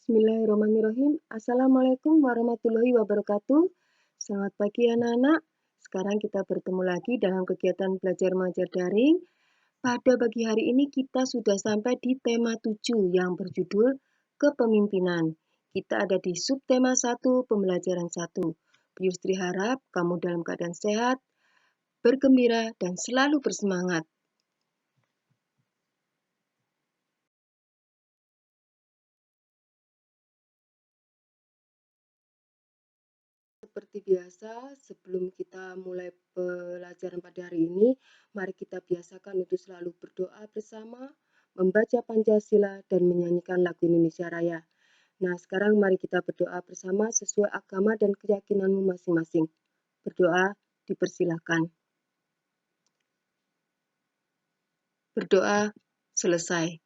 Bismillahirrahmanirrahim. Assalamualaikum warahmatullahi wabarakatuh. Selamat pagi anak-anak. Sekarang kita bertemu lagi dalam kegiatan belajar mengajar daring. Pada pagi hari ini kita sudah sampai di tema 7 yang berjudul kepemimpinan. Kita ada di subtema 1 pembelajaran 1. Bu Yustri harap kamu dalam keadaan sehat, bergembira, dan selalu bersemangat. Seperti biasa, sebelum kita mulai pelajaran pada hari ini, mari kita biasakan untuk selalu berdoa bersama, membaca Pancasila, dan menyanyikan lagu Indonesia Raya. Nah, sekarang mari kita berdoa bersama sesuai agama dan keyakinanmu masing-masing. Berdoa dipersilakan. Berdoa selesai.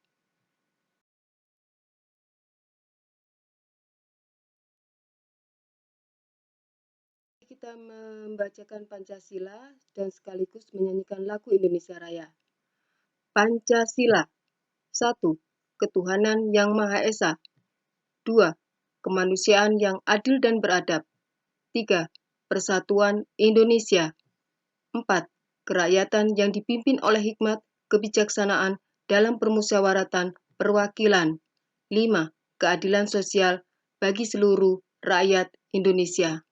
Kita membacakan Pancasila dan sekaligus menyanyikan lagu Indonesia Raya. Pancasila. 1. Ketuhanan yang Maha Esa. 2. Kemanusiaan yang adil dan beradab. 3. Persatuan Indonesia. 4. Kerakyatan yang dipimpin oleh hikmat, kebijaksanaan dalam permusyawaratan perwakilan. 5. Keadilan sosial bagi seluruh rakyat Indonesia.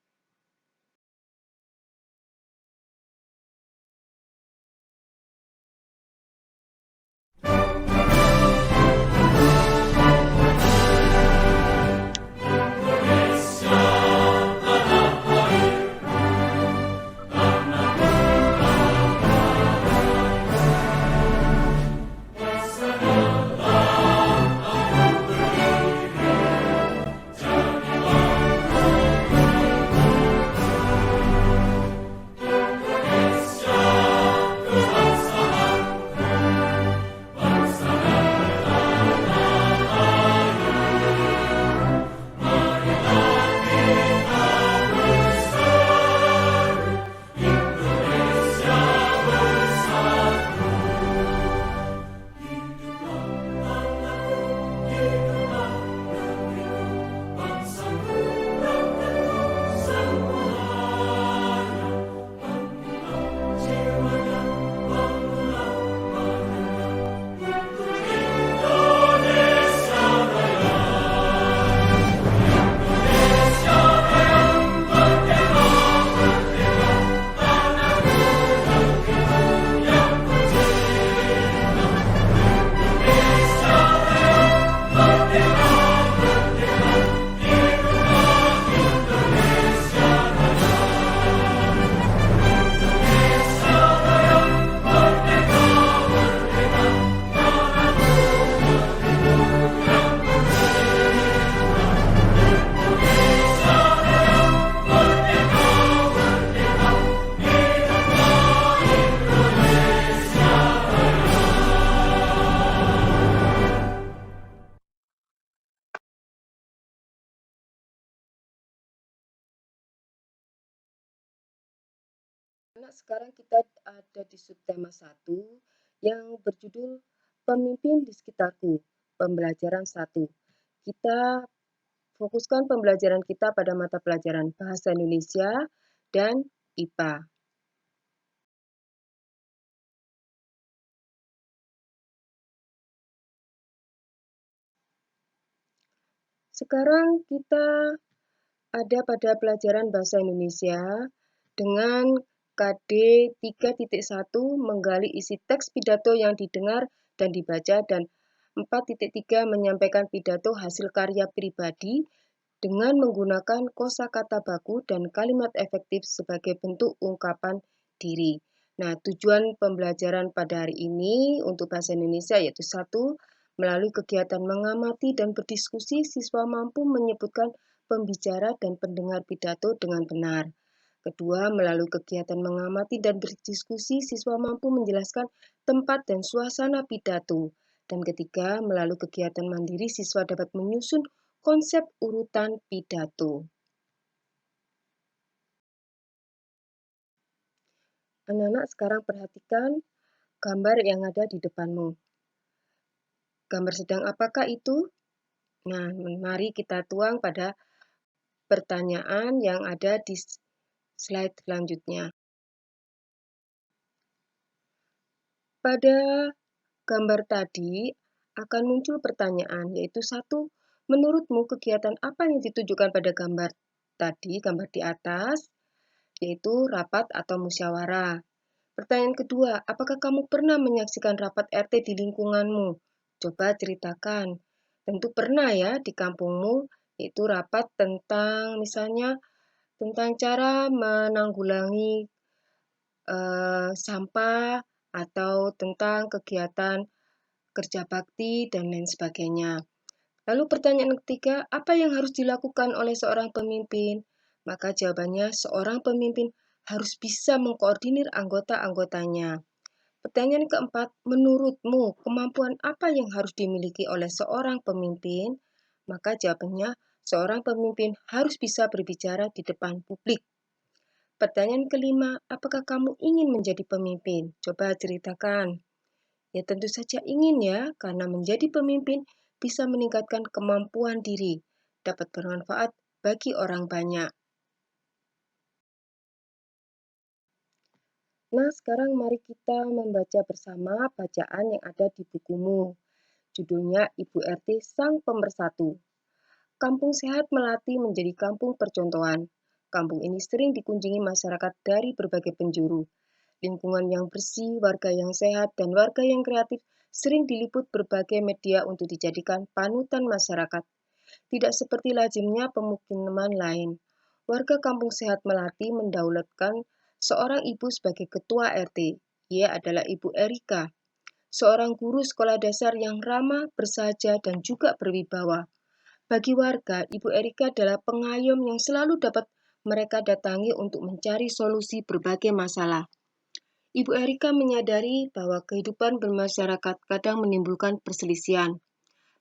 Sekarang kita ada di subtema 1 yang berjudul Pemimpin di Sekitarku, pembelajaran 1. Kita fokuskan pembelajaran kita pada mata pelajaran Bahasa Indonesia dan IPA. Sekarang kita ada pada pelajaran Bahasa Indonesia dengan KD 3.1 menggali isi teks pidato yang didengar dan dibaca, dan 4.3 menyampaikan pidato hasil karya pribadi dengan menggunakan kosakata baku dan kalimat efektif sebagai bentuk ungkapan diri. Nah, tujuan pembelajaran pada hari ini untuk Bahasa Indonesia yaitu 1. Melalui kegiatan mengamati dan berdiskusi, siswa mampu menyebutkan pembicara dan pendengar pidato dengan benar. Kedua, melalui kegiatan mengamati dan berdiskusi, siswa mampu menjelaskan tempat dan suasana pidato. Dan ketiga, melalui kegiatan mandiri, siswa dapat menyusun konsep urutan pidato. Anak-anak sekarang perhatikan gambar yang ada di depanmu. Gambar sedang apakah itu? Nah, mari kita tuang pada pertanyaan yang ada di slide selanjutnya. Pada gambar tadi akan muncul pertanyaan, yaitu 1. Menurutmu kegiatan apa yang ditujukan pada gambar tadi, gambar di atas, yaitu rapat atau musyawarah. Pertanyaan kedua, apakah kamu pernah menyaksikan rapat RT di lingkunganmu? Coba ceritakan. Tentu pernah ya di kampungmu, yaitu rapat tentang misalnya tentang cara menanggulangi sampah atau tentang kegiatan kerja bakti dan lain sebagainya. Lalu pertanyaan ketiga, apa yang harus dilakukan oleh seorang pemimpin? Maka jawabannya, seorang pemimpin harus bisa mengkoordinir anggota-anggotanya. Pertanyaan keempat, menurutmu kemampuan apa yang harus dimiliki oleh seorang pemimpin? Maka jawabannya, seorang pemimpin harus bisa berbicara di depan publik. Pertanyaan kelima, apakah kamu ingin menjadi pemimpin? Coba ceritakan. Ya tentu saja ingin ya, karena menjadi pemimpin bisa meningkatkan kemampuan diri, dapat bermanfaat bagi orang banyak. Nah, sekarang mari kita membaca bersama bacaan yang ada di bukumu. Judulnya Ibu RT Sang Pemersatu. Kampung Sehat Melati menjadi kampung percontohan. Kampung ini sering dikunjungi masyarakat dari berbagai penjuru. Lingkungan yang bersih, warga yang sehat, dan warga yang kreatif sering diliput berbagai media untuk dijadikan panutan masyarakat. Tidak seperti lazimnya pemukiman lain. Warga Kampung Sehat Melati mendaulatkan seorang ibu sebagai ketua RT. Ia adalah Ibu Erika, seorang guru sekolah dasar yang ramah, bersahaja, dan juga berwibawa. Bagi warga, Ibu Erika adalah pengayom yang selalu dapat mereka datangi untuk mencari solusi berbagai masalah. Ibu Erika menyadari bahwa kehidupan bermasyarakat kadang menimbulkan perselisihan.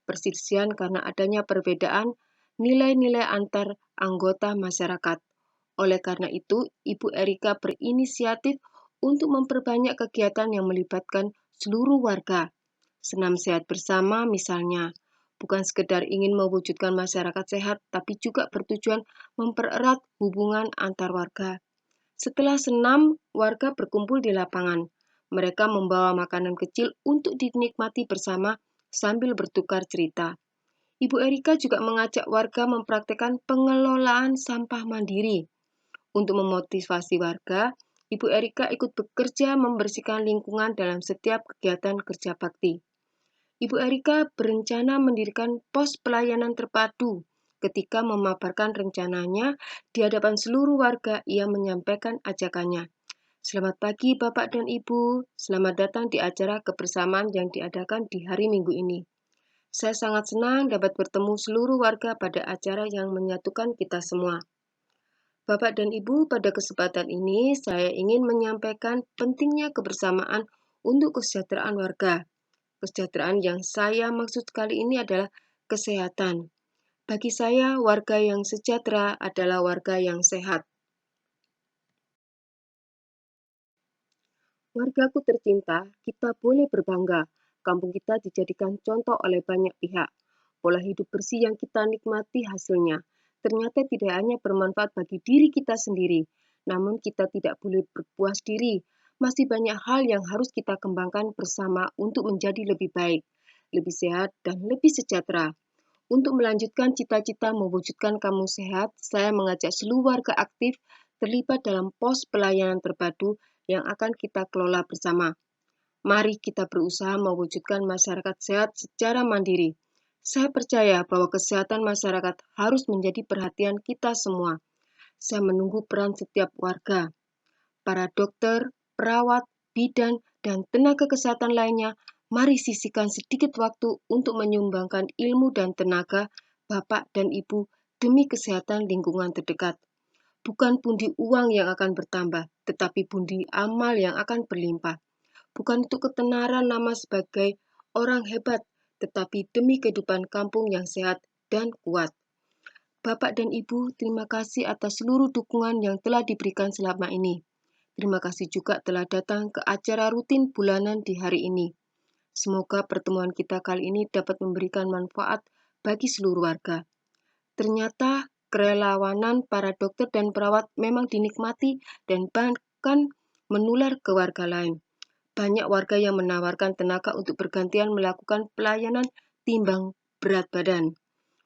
Perselisihan karena adanya perbedaan nilai-nilai antar anggota masyarakat. Oleh karena itu, Ibu Erika berinisiatif untuk memperbanyak kegiatan yang melibatkan seluruh warga. Senam sehat bersama misalnya, bukan sekedar ingin mewujudkan masyarakat sehat, tapi juga bertujuan mempererat hubungan antar warga. Setelah senam, warga berkumpul di lapangan. Mereka membawa makanan kecil untuk dinikmati bersama sambil bertukar cerita. Ibu Erika juga mengajak warga mempraktikkan pengelolaan sampah mandiri. Untuk memotivasi warga, Ibu Erika ikut bekerja membersihkan lingkungan dalam setiap kegiatan kerja bakti. Ibu Erika berencana mendirikan pos pelayanan terpadu. Ketika memaparkan rencananya di hadapan seluruh warga, ia menyampaikan ajakannya. Selamat pagi Bapak dan Ibu, selamat datang di acara kebersamaan yang diadakan di hari Minggu ini. Saya sangat senang dapat bertemu seluruh warga pada acara yang menyatukan kita semua. Bapak dan Ibu, pada kesempatan ini saya ingin menyampaikan pentingnya kebersamaan untuk kesejahteraan warga. Kesejahteraan yang saya maksud kali ini adalah kesehatan. Bagi saya, warga yang sejahtera adalah warga yang sehat. Wargaku tercinta, kita boleh berbangga. Kampung kita dijadikan contoh oleh banyak pihak. Pola hidup bersih yang kita nikmati hasilnya ternyata tidak hanya bermanfaat bagi diri kita sendiri, namun kita tidak boleh berpuas diri. Masih banyak hal yang harus kita kembangkan bersama untuk menjadi lebih baik, lebih sehat, dan lebih sejahtera. Untuk melanjutkan cita-cita mewujudkan kampung sehat, saya mengajak seluruh warga aktif terlibat dalam pos pelayanan terpadu yang akan kita kelola bersama. Mari kita berusaha mewujudkan masyarakat sehat secara mandiri. Saya percaya bahwa kesehatan masyarakat harus menjadi perhatian kita semua. Saya menunggu peran setiap warga, para dokter, perawat, bidan, dan tenaga kesehatan lainnya. Mari sisihkan sedikit waktu untuk menyumbangkan ilmu dan tenaga Bapak dan Ibu demi kesehatan lingkungan terdekat. Bukan pundi uang yang akan bertambah, tetapi pundi amal yang akan berlimpah. Bukan untuk ketenaran nama sebagai orang hebat, tetapi demi kehidupan kampung yang sehat dan kuat. Bapak dan Ibu, terima kasih atas seluruh dukungan yang telah diberikan selama ini. Terima kasih juga telah datang ke acara rutin bulanan di hari ini. Semoga pertemuan kita kali ini dapat memberikan manfaat bagi seluruh warga. Ternyata kerelawanan para dokter dan perawat memang dinikmati dan bahkan menular ke warga lain. Banyak warga yang menawarkan tenaga untuk bergantian melakukan pelayanan timbang berat badan,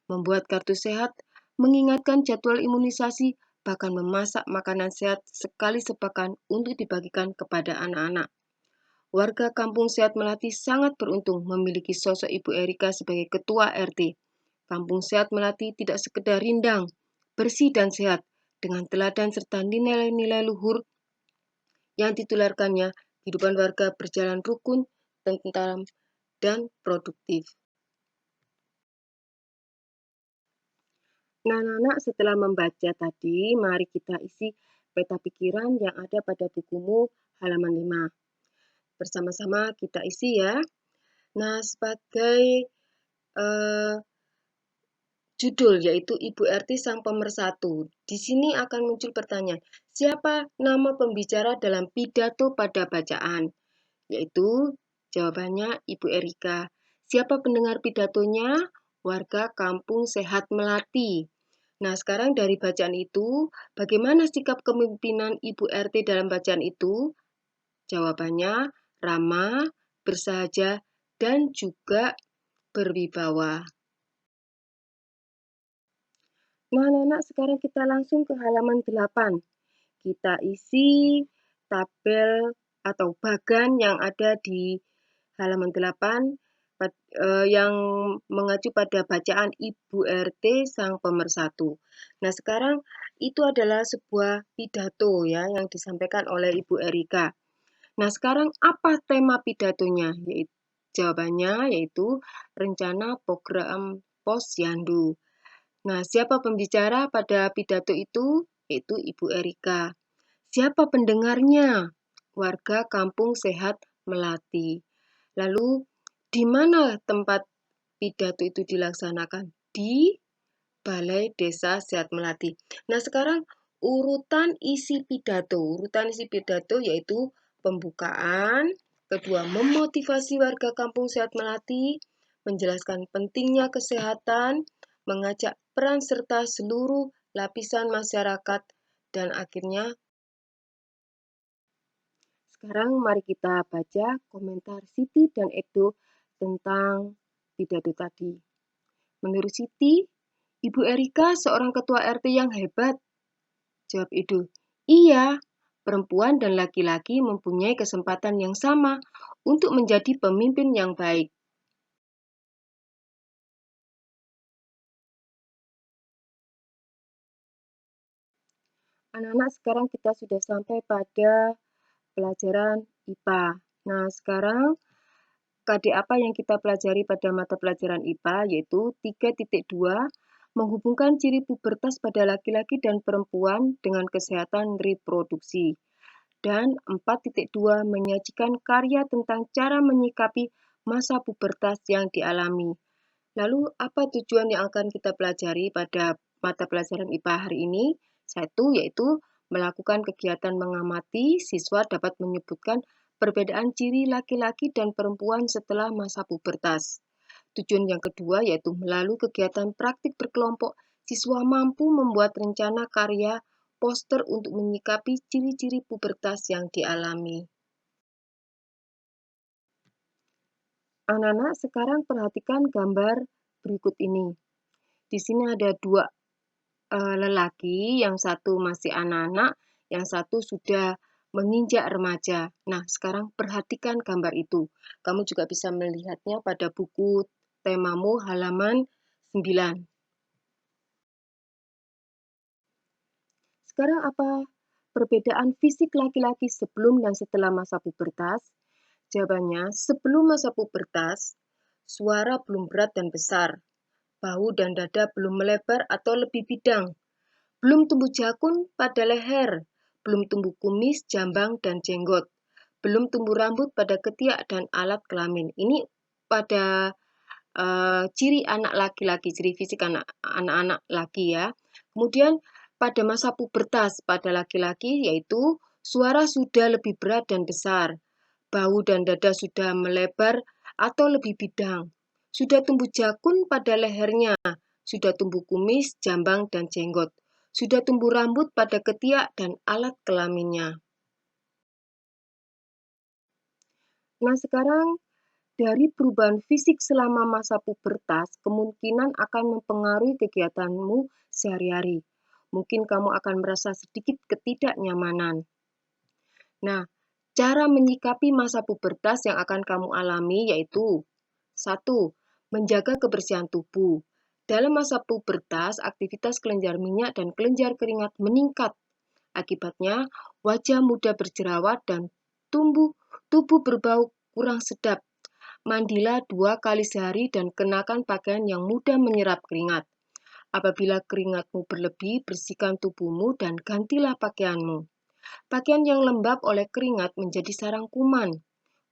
membuat kartu sehat, mengingatkan jadwal imunisasi, bahkan memasak makanan sehat sekali sepekan untuk dibagikan kepada anak-anak. Warga Kampung Sehat Melati sangat beruntung memiliki sosok Ibu Erika sebagai Ketua RT. Kampung Sehat Melati tidak sekedar rindang, bersih dan sehat, dengan teladan serta nilai-nilai luhur yang ditularkannya, kehidupan warga berjalan rukun, tentram, dan produktif. Nah, anak-anak, setelah membaca tadi, mari kita isi peta pikiran yang ada pada bukumu halaman 5. Bersama-sama kita isi ya. Nah, sebagai judul yaitu Ibu RT Sang Pemersatu. Di sini akan muncul pertanyaan, siapa nama pembicara dalam pidato pada bacaan? Yaitu jawabannya Ibu Erika. Siapa pendengar pidatonya? Warga Kampung Sehat Melati. Nah, sekarang dari bacaan itu, bagaimana sikap kepemimpinan Ibu RT dalam bacaan itu? Jawabannya ramah, bersahaja, dan juga berwibawa. Nah, anak-anak, sekarang kita langsung ke halaman 8. Kita isi tabel atau bagan yang ada di halaman 8 yang mengacu pada bacaan Ibu RT Sang Pemersatu. Nah, sekarang itu adalah sebuah pidato ya yang disampaikan oleh Ibu Erika. Nah, sekarang apa tema pidatonya? Jawabannya yaitu rencana program Posyandu. Nah, siapa pembicara pada pidato itu? Yaitu Ibu Erika. Siapa pendengarnya? Warga Kampung Sehat Melati. Lalu, di mana tempat pidato itu dilaksanakan? Di Balai Desa Sehat Melati. Nah, sekarang urutan isi pidato. Urutan isi pidato yaitu pembukaan, kedua memotivasi warga Kampung Sehat Melati, menjelaskan pentingnya kesehatan, mengajak peran serta seluruh lapisan masyarakat, dan akhirnya sekarang mari kita baca komentar Siti dan Edo tentang pidato tadi. Menurut Siti, Ibu Erika seorang ketua RT yang hebat. Jawab Edo, iya, perempuan dan laki-laki mempunyai kesempatan yang sama untuk menjadi pemimpin yang baik. Anak-anak, sekarang kita sudah sampai pada pelajaran IPA. Nah, sekarang KD apa yang kita pelajari pada mata pelajaran IPA yaitu 3.2 menghubungkan ciri pubertas pada laki-laki dan perempuan dengan kesehatan reproduksi. Dan 4.2 menyajikan karya tentang cara menyikapi masa pubertas yang dialami. Lalu apa tujuan yang akan kita pelajari pada mata pelajaran IPA hari ini? Satu, yaitu melakukan kegiatan mengamati, siswa dapat menyebutkan perbedaan ciri laki-laki dan perempuan setelah masa pubertas. Tujuan yang kedua yaitu melalui kegiatan praktik berkelompok, siswa mampu membuat rencana karya poster untuk menyikapi ciri-ciri pubertas yang dialami. Anak-anak, sekarang perhatikan gambar berikut ini. Di sini ada dua lelaki, yang satu masih anak-anak, yang satu sudah menginjak remaja. Nah, sekarang perhatikan gambar itu. Kamu juga bisa melihatnya pada buku temamu halaman 9. Sekarang apa perbedaan fisik laki-laki sebelum dan setelah masa pubertas? Jawabannya, sebelum masa pubertas, suara belum berat dan besar. Bahu dan dada belum melebar atau lebih bidang. Belum tumbuh jakun pada leher, belum tumbuh kumis, jambang, dan jenggot, belum tumbuh rambut pada ketiak dan alat kelamin. Ini pada ciri anak laki-laki, ciri fisik anak-anak laki ya. Kemudian pada masa pubertas pada laki-laki yaitu suara sudah lebih berat dan besar, bahu dan dada sudah melebar atau lebih bidang, Sudah tumbuh jakun pada lehernya, sudah tumbuh kumis, jambang, dan jenggot. Sudah tumbuh rambut pada ketiak dan alat kelaminnya. Nah, sekarang dari perubahan fisik selama masa pubertas, kemungkinan akan mempengaruhi kegiatanmu sehari-hari. Mungkin kamu akan merasa sedikit ketidaknyamanan. Nah, cara menyikapi masa pubertas yang akan kamu alami yaitu 1. Menjaga kebersihan tubuh. Dalam masa pubertas, aktivitas kelenjar minyak dan kelenjar keringat meningkat. Akibatnya, wajah mudah berjerawat dan tubuh berbau kurang sedap. Mandilah 2 kali sehari dan kenakan pakaian yang mudah menyerap keringat. Apabila keringatmu berlebih, bersihkan tubuhmu dan gantilah pakaianmu. Pakaian yang lembab oleh keringat menjadi sarang kuman.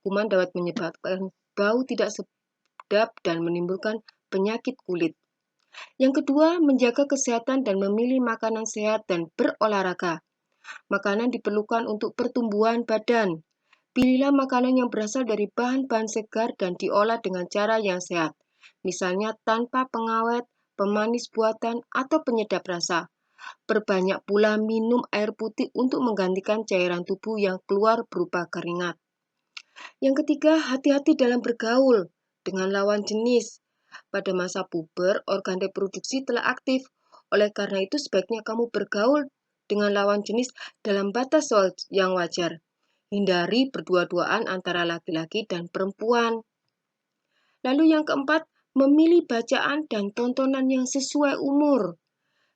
Kuman dapat menyebabkan bau tidak sedap dan menimbulkan penyakit kulit. Yang kedua, menjaga kesehatan dan memilih makanan sehat dan berolahraga. Makanan diperlukan untuk pertumbuhan badan. Pilihlah makanan yang berasal dari bahan-bahan segar dan diolah dengan cara yang sehat, misalnya tanpa pengawet, pemanis buatan, atau penyedap rasa. Perbanyak pula minum air putih untuk menggantikan cairan tubuh yang keluar berupa keringat. Yang ketiga, hati-hati dalam bergaul dengan lawan jenis. Pada masa puber, organ reproduksi telah aktif. Oleh karena itu, sebaiknya kamu bergaul dengan lawan jenis dalam batas yang wajar. Hindari berdua-duaan antara laki-laki dan perempuan. Lalu yang keempat, memilih bacaan dan tontonan yang sesuai umur.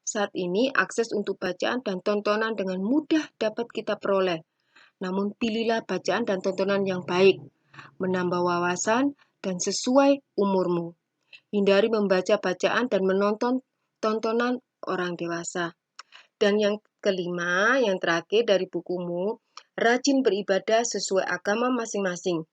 Saat ini, akses untuk bacaan dan tontonan dengan mudah dapat kita peroleh. Namun, pilihlah bacaan dan tontonan yang baik, menambah wawasan, dan sesuai umurmu. Hindari membaca bacaan dan menonton tontonan orang dewasa. Dan yang kelima, yang terakhir dari bukumu, rajin beribadah sesuai agama masing-masing.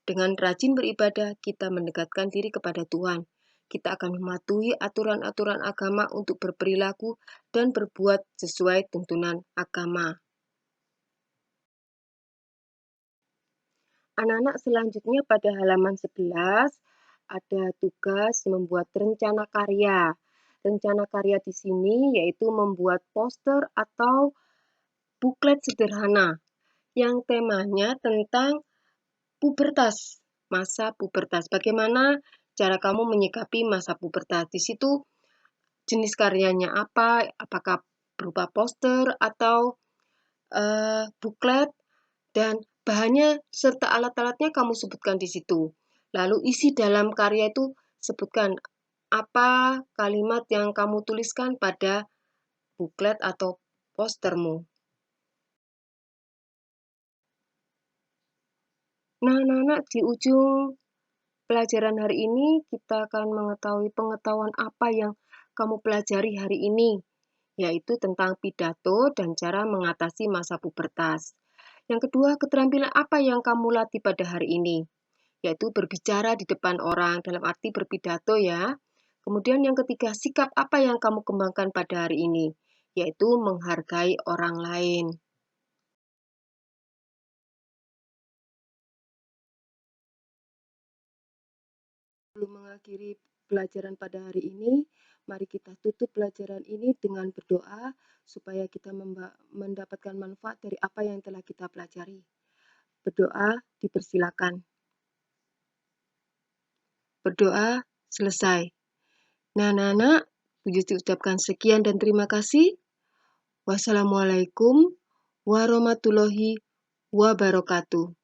Dengan rajin beribadah, kita mendekatkan diri kepada Tuhan. Kita akan mematuhi aturan-aturan agama untuk berperilaku dan berbuat sesuai tuntunan agama. Anak-anak, selanjutnya pada halaman 11 ada tugas membuat rencana karya. Rencana karya di sini yaitu membuat poster atau buklet sederhana yang temanya tentang pubertas, masa pubertas. Bagaimana cara kamu menyikapi masa pubertas? Di situ jenis karyanya apa? Apakah berupa poster atau buklet, dan bahannya serta alat-alatnya kamu sebutkan di situ. Lalu isi dalam karya itu sebutkan apa kalimat yang kamu tuliskan pada buklet atau postermu. Nah, anak-anak, di ujung pelajaran hari ini kita akan mengetahui pengetahuan apa yang kamu pelajari hari ini, yaitu tentang pidato dan cara mengatasi masa pubertas. Yang kedua, keterampilan apa yang kamu latih pada hari ini, yaitu berbicara di depan orang, dalam arti berpidato ya. Kemudian yang ketiga, sikap apa yang kamu kembangkan pada hari ini, yaitu menghargai orang lain. Sebelum mengakhiri pelajaran pada hari ini, mari kita tutup pelajaran ini dengan berdoa supaya kita mendapatkan manfaat dari apa yang telah kita pelajari. Berdoa dipersilakan. Berdoa selesai. Nah, anak-anak, ucapkan sekian dan terima kasih. Wassalamualaikum warahmatullahi wabarakatuh.